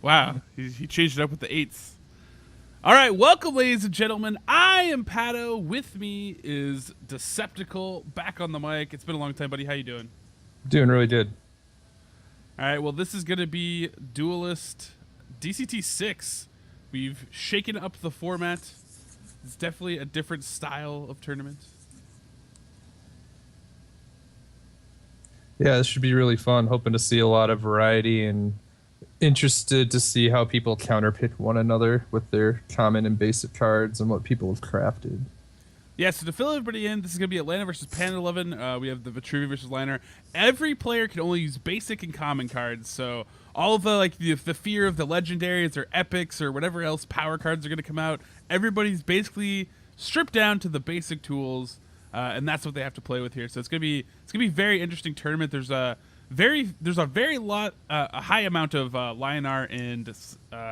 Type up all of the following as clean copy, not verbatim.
Wow, he changed it up with the eights. All right, welcome, ladies and gentlemen. I am Paddo. With me is Deceptical, back on the mic. It's been a long time, buddy. How you doing? Doing really good. All right, well, this is going to be Duelist DCT 6. We've shaken up the format. It's definitely a different style of tournament. Yeah, this should be really fun. Hoping to see a lot of variety and interested to see how people counterpick one another with their common and basic cards and what people have crafted. Yeah, so to fill everybody in, this is going to be Lyonar versus Pandalovin. We have the Vitruvian versus Lyonar. Every player can only use basic and common cards, so all of the fear of the legendaries or epics or whatever else power cards are going to come out, everybody's basically stripped down to the basic tools, and that's what they have to play with here. So it's going to be a very interesting tournament. There's a high amount of Lyonar and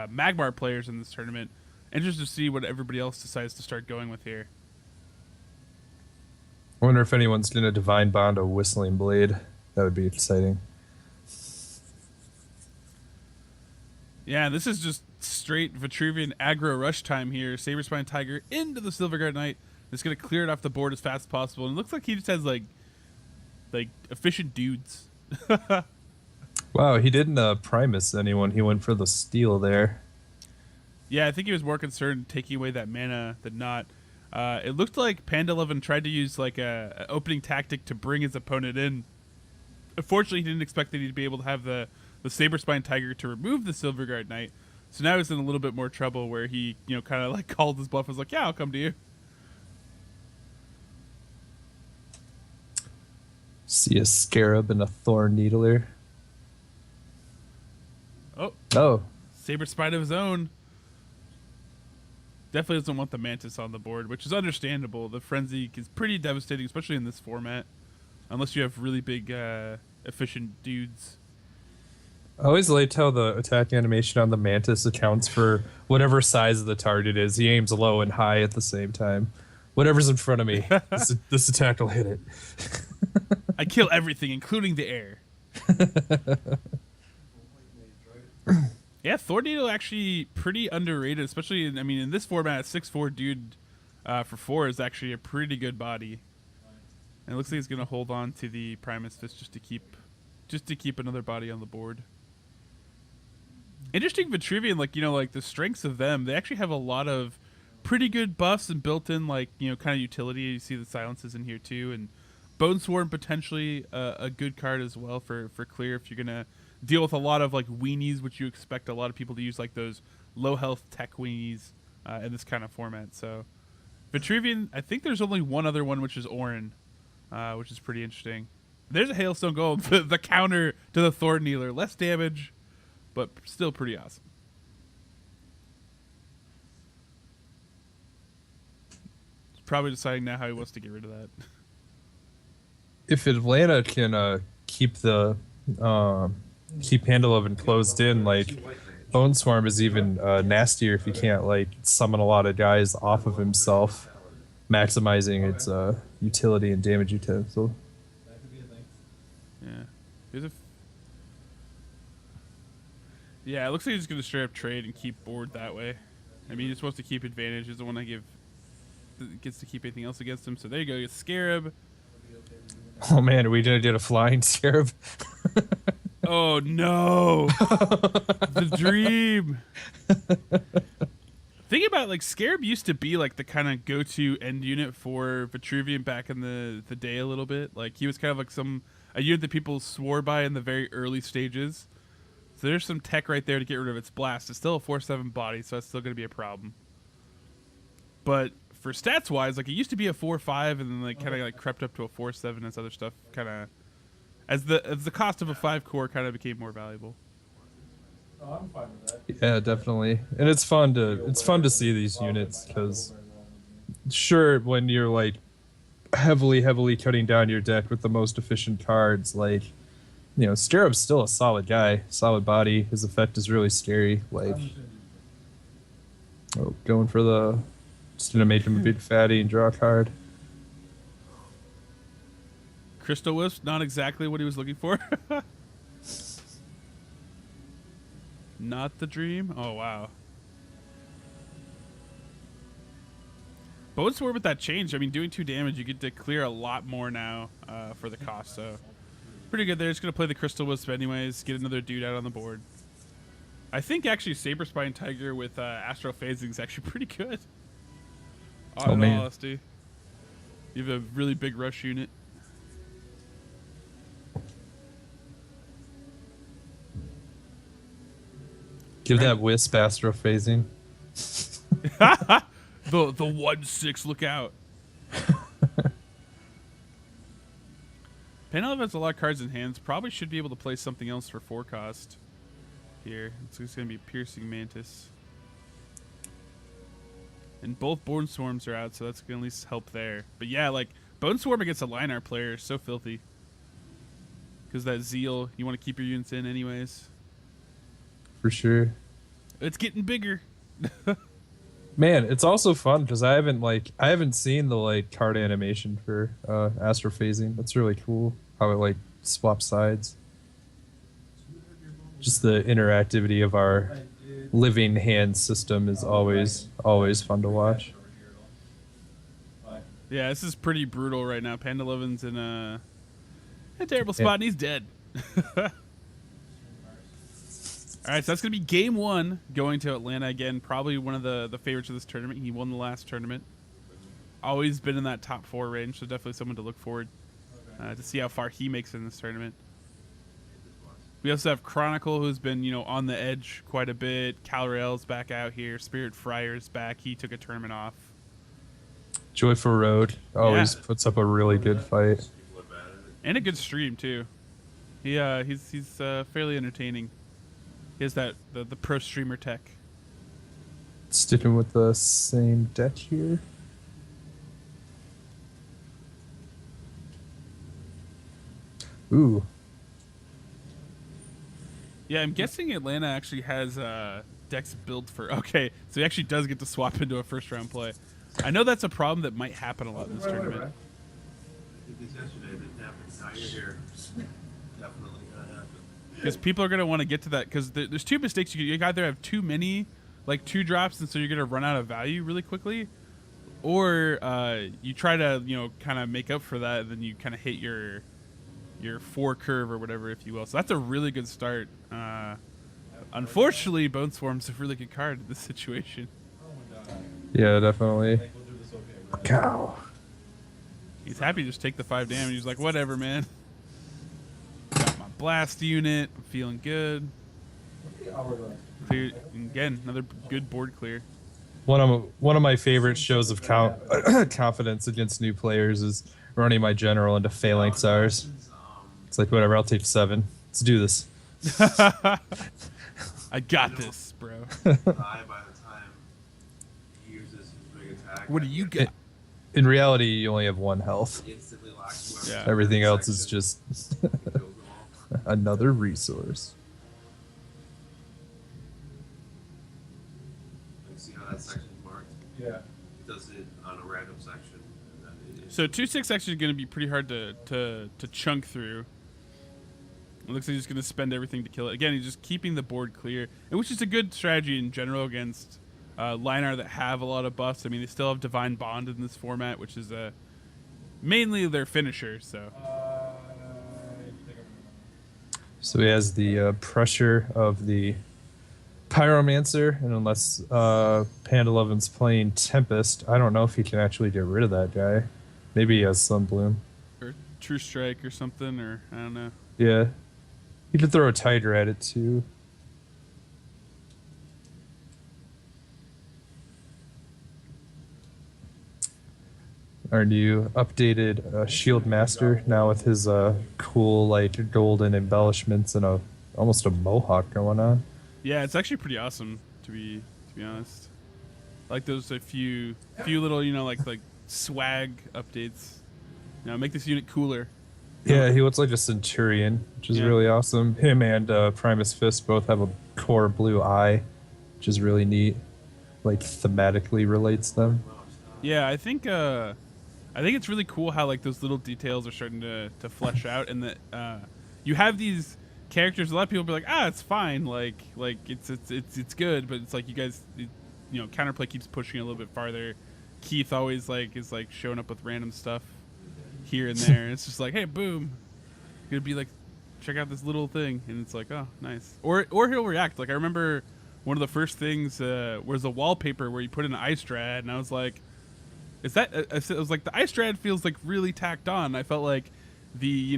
Magmar players in this tournament. Interested to see what everybody else decides to start going with here. I wonder if anyone's going to Divine Bond a Whistling Blade. That would be exciting. Yeah, this is just straight Vitruvian aggro rush time here. Saberspine Tiger into the Silverguard Knight. It's going to clear it off the board as fast as possible. And it looks like he just has like efficient dudes. Wow, he didn't Primus anyone. He went for the steal there. Yeah, I think he was more concerned taking away that mana than not. It looked like Pandalovin tried to use like a opening tactic to bring his opponent in. Unfortunately, he didn't expect that he'd be able to have the Saberspine Tiger to remove the Silverguard Knight. So now he's in a little bit more trouble where he, kind of like called his bluff and was like, yeah, I'll come to you. See a Scarab and a Thorn Needler. Oh. Saberspine of his own. Definitely doesn't want the Mantis on the board, which is understandable. The Frenzy is pretty devastating, especially in this format. Unless you have really big, efficient dudes. I always liked how the attack animation on the Mantis accounts for whatever size the target is. He aims low and high at the same time. Whatever's in front of me, this attack will hit it. I kill everything, including the air. Yeah, Thor Needle actually pretty underrated, especially in this format. 6'4" dude for 4 is actually a pretty good body. And it looks like he's gonna hold on to the Primus Fist just to keep another body on the board. Interesting Vitruvian, like the strengths of them, they actually have a lot of pretty good buffs and built-in kind of utility. You see the silences in here too, and Bone Swarm potentially a good card as well for clear if you're gonna deal with a lot of weenies, which you expect a lot of people to use, like those low health tech weenies in this kind of format. So Vitruvian, I think there's only one other one, which is Orin, which is pretty interesting. There's a Hailstone Gold, the counter to the Thorn Needler. Less damage, but still pretty awesome. He's probably deciding now how he wants to get rid of that. If Atlanta can keep Pandalovin closed in, Bone Swarm is even nastier if you can't summon a lot of guys off of himself, maximizing its utility and damage utensil. Yeah, it looks like he's just going to straight up trade and keep board that way. He just wants to keep advantage. He doesn't want to gets to keep anything else against him. So there you go. You get Scarab. Oh man, are we gonna get a flying Scarab? Oh no! The dream. Think about Scarab used to be the kind of go-to end unit for Vitruvian back in the day a little bit. He was kind of a unit that people swore by in the very early stages. So there's some tech right there to get rid of its blast. It's still a 4/7 body, so that's still going to be a problem. But for stats wise, it used to be a 4/5, and then kind of crept up to a 4/7 as other stuff kind of as the cost of a 5 core kind of became more valuable. Oh, I'm fine with that. Yeah, definitely, and it's fun to see these units because sure, when you're heavily cutting down your deck with the most efficient cards, Scarab's still a solid guy, solid body. His effect is really scary. Going for just gonna make him a big fatty and draw a card. Crystal Wisp, not exactly what he was looking for. Not the dream. Oh wow. But what's the word with that change? I mean, doing 2 damage, you get to clear a lot more now for the cost. So pretty good there. Just gonna play the Crystal Wisp anyways. Get another dude out on the board. I think actually Saber Spine Tiger with Astral Phasing is actually pretty good. Oh, In man. all honesty, you have a really big rush unit. Give that Wisp Astro Phasing. the 1/6. Look out. Pandalovin has a lot of cards in hands. Probably should be able to play something else for 4 cost here. It's just going to be Piercing Mantis. And both Bone Swarms are out, so that's going to at least help there. But yeah, like, Bone Swarm against a Lyonar player is so filthy. Because that Zeal, you want to keep your units in anyways. For sure. It's getting bigger. Man, it's also fun because I haven't seen the like card animation for Astro Phasing. That's really cool. How it like swaps sides. Just the interactivity of our living hand system is always fun to watch. Yeah, this is pretty brutal right now. Pandalovin's in a terrible spot, and he's dead. All right, so that's going to be game 1 going to Atlanta again. Probably one of the favorites of this tournament. He won the last tournament. Always been in that top 4 range, so definitely someone to look forward to see how far he makes in this tournament. We also have Chronicle, who's been, on the edge quite a bit. Calrael's back out here. Spirit Friar's back. He took a tournament off. Joyful Road always puts up a really good fight. And a good stream, too. He's fairly entertaining. He has the pro streamer tech. Sticking with the same deck here. Ooh. Yeah, I'm guessing Atlanta actually has decks built for... Okay, so he actually does get to swap into a first-round play. I know that's a problem that might happen a lot in this tournament. Because people are going to want to get to that. Because there's 2 mistakes. You either have too many, like 2 drops, and so you're going to run out of value really quickly. Or you try to, kind of make up for that, and then you kind of hit your 4 curve or whatever, if you will. So that's a really good start. Unfortunately, Bone Swarm's a really good card in this situation. Yeah, definitely. Cow. He's happy to just take the 5 damage. He's like, whatever, man. Got my blast unit. I'm feeling good. Clear again. Another good board clear. One of my favorite shows of confidence against new players is running my general into Phalanx R's. It's like, whatever, I'll take 7. Let's do this. I got this, bro. What do you got? In reality, you only have 1 health. Yeah. Everything else is just another resource. See how that section's marked? Yeah. It does it on a random section. So 2/6 actually is going to be pretty hard to chunk through. It looks like he's going to spend everything to kill it. Again, he's just keeping the board clear, and which is a good strategy in general against Lyonar that have a lot of buffs. I mean, they still have Divine Bond in this format, which is mainly their finisher. So he has the pressure of the Pyromancer, and unless Pandalovin's playing Tempest, I don't know if he can actually get rid of that guy. Maybe he has Sunbloom. Or True Strike or something, or I don't know. Yeah. He could throw a Tiger at it too. Our new updated Shield Master now with his cool like golden embellishments and almost a mohawk going on. Yeah, it's actually pretty awesome to be honest. I like those a few little like swag updates. Make this unit cooler. Yeah, he looks like a Centurion, which is really awesome. Him and Primus Fist both have a core blue eye, which is really neat. Like thematically relates them. Yeah, I think it's really cool how like those little details are starting to flesh out, and that you have these characters. A lot of people be like, it's fine. Like it's good, but it's like you guys, counterplay keeps pushing a little bit farther. Keith always is showing up with random stuff here and there. It's just like, hey, boom, gonna be like, check out this little thing, and it's like, oh, nice. Or he'll react. Like I remember one of the first things was a wallpaper where you put in an ice strad, and I was like, is that? I was like, the ice strad feels like really tacked on. I felt like the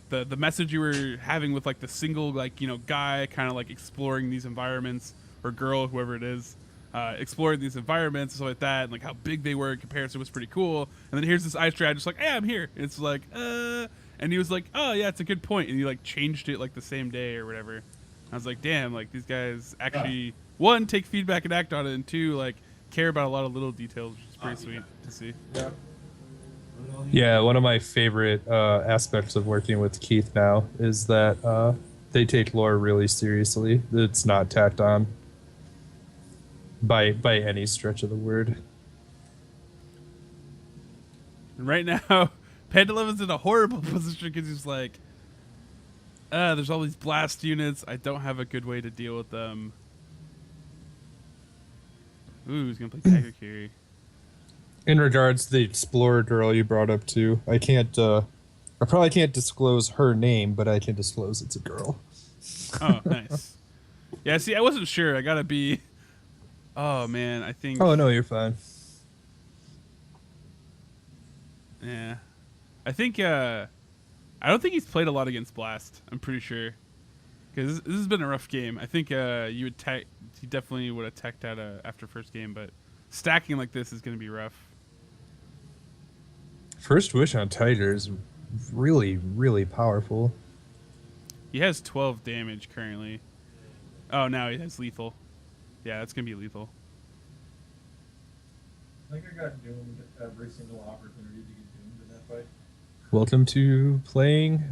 the message you were having with like the single guy kind of like exploring these environments, or girl, whoever it is, exploring these environments and stuff like that, and like how big they were in comparison was pretty cool. And then here's this ice strad just like, hey, I'm here. And it's like, and he was like, oh yeah, it's a good point. And he like changed it like the same day or whatever. I was like, damn, like these guys actually one, take feedback and act on it, and two, like care about a lot of little details, which is pretty sweet to see. Yeah. Yeah, one of my favorite aspects of working with Keith now is that they take lore really seriously. It's not tacked on by any stretch of the word. And right now, Pandalovin's in a horrible position because he's like, there's all these blast units. I don't have a good way to deal with them. Ooh, he's gonna play Tiger Carry. In regards to the explorer girl you brought up too, I probably can't disclose her name, but I can disclose it's a girl. Oh, nice. Yeah, see, I wasn't sure. I gotta be. Oh man, I think. Oh no, you're fine. Yeah, I think. I don't think he's played a lot against Blast. I'm pretty sure, because this has been a rough game. I think he definitely would have teched out after first game, but stacking like this is gonna be rough. First Wish on Tiger is really, really powerful. He has 12 damage currently. Oh, now he has lethal. Yeah, that's going to be lethal. I think I got doomed every single opportunity to get doomed in that fight. Welcome to playing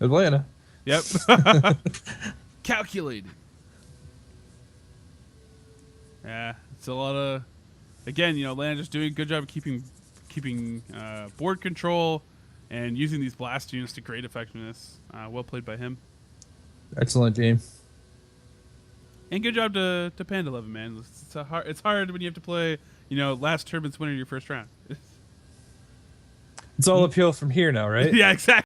Atlanta. Yep. Calculated. Yeah, it's a lot of... Again, Atlanta just doing a good job of keeping board control and using these blast units to great effectiveness. Well played by him. Excellent game. And good job to Pandalovin, man. It's hard when you have to play, last tournament's winner of your first round. It's all uphill from here now, right? Yeah, exactly.